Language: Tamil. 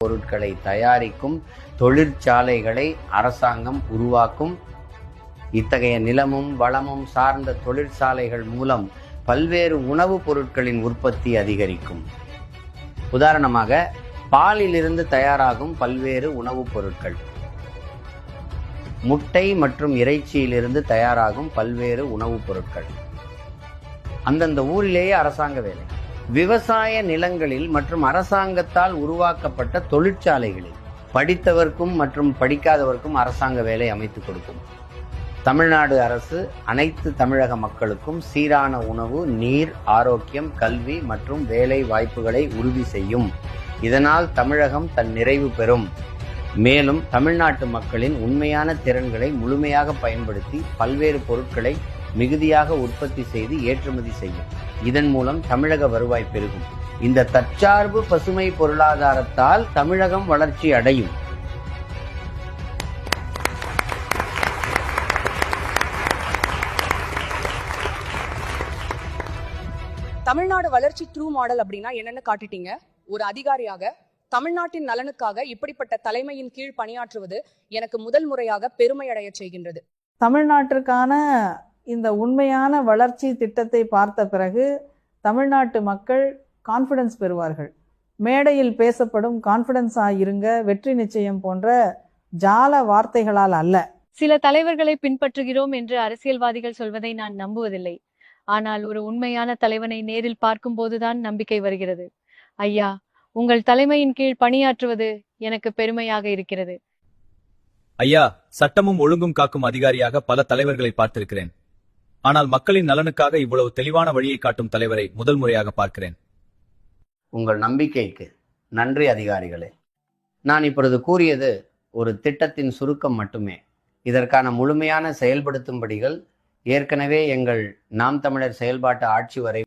பொருட்களை தயாரிக்கும் தொழிற்சாலைகளை அரசாங்கம் உருவாக்கும். இத்தகைய நிலமும் வளமும் சார்ந்த தொழிற்சாலைகள் மூலம் பல்வேறு உணவுப் பொருட்களின் உற்பத்தி அதிகரிக்கும். உதாரணமாக, பாலிலிருந்து தயாராகும் பல்வேறு உணவுப் பொருட்கள், முட்டை மற்றும் இறைச்சியிலிருந்து தயாராகும் பல்வேறு உணவுப் பொருட்கள். அந்தந்த ஊரிலேயே அரசாங்க வேலை. விவசாய நிலங்களில் மற்றும் அரசாங்கத்தால் உருவாக்கப்பட்ட தொழிற்சாலைகளில் படித்தவர்க்கும் மற்றும் படிக்காதவர்க்கும் அரசாங்க வேலை அமைத்துக் கொடுக்கும். தமிழ்நாடு அரசு அனைத்து தமிழக மக்களுக்கும் சீரான உணவு, நீர், ஆரோக்கியம், கல்வி மற்றும் வேலை வாய்ப்புகளை உறுதி செய்யும். இதனால் தமிழகம் தன் நிறைவு பெறும். மேலும் தமிழ்நாட்டு மக்களின் உண்மையான திறன்களை முழுமையாக பயன்படுத்தி பல்வேறு பொருட்களை மிகுதியாக உற்பத்தி செய்து ஏற்றுமதி செய்யும். இதன் மூலம் தமிழக வருவாய் பெருகும். இந்த தற்சார்பு பசுமை பொருளாதாரத்தால் தமிழகம் வளர்ச்சி அடையும். தமிழ்நாடு வளர்ச்சி ட்ரூ மாடல் அப்படின்னா என்னன்னு காட்டிட்டீங்க. ஒரு அதிகாரியாக தமிழ்நாட்டின் நலனுக்காக இப்படிப்பட்ட தலைமையின் கீழ் பணியாற்றுவது எனக்கு முதல் முறையாக பெருமை அடைய செய்கின்றது. தமிழ்நாட்டிற்கான இந்த உண்மையான வளர்ச்சி திட்டத்தை பார்த்த பிறகு தமிழ்நாட்டு மக்கள் கான்ஃபிடன்ஸ் பெறுவார்கள். மேடையில் பேசப்படும் கான்ஃபிடன்ஸா இருங்க, வெற்றி நிச்சயம் போன்ற ஜால வார்த்தைகளால் அல்ல. சில தலைவர்களை பின்பற்றுகிறோம் என்று அரசியல்வாதிகள் சொல்வதை நான் நம்புவதில்லை. ஆனால் ஒரு உண்மையான தலைவனை நேரில் பார்க்கும் போதுதான் நம்பிக்கை வருகிறது. ஐயா, உங்கள் தலைமையின் கீழ் பணியாற்றுவது எனக்கு பெருமையாக இருக்கிறது. ஐயா, சட்டமும் ஒழுங்கும் காக்கும் அதிகாரியாக பல தலைவர்களை பார்த்திருக்கிறேன். ஆனால் மக்களின் நலனுக்காக இவ்வளவு தெளிவான வழியை காட்டும் தலைவரை முதல் முறையாக பார்க்கிறேன். உங்கள் நம்பிக்கைக்கு நன்றி அதிகாரிகளே. நான் இப்பொழுது கூறியது ஒரு திட்டத்தின் சுருக்கம் மட்டுமே. இதற்கான முழுமையான செயல்படுத்தும்படிகள் ஏற்கனவே எங்கள் நாம் தமிழர் செயல்பாட்டு ஆட்சி வரை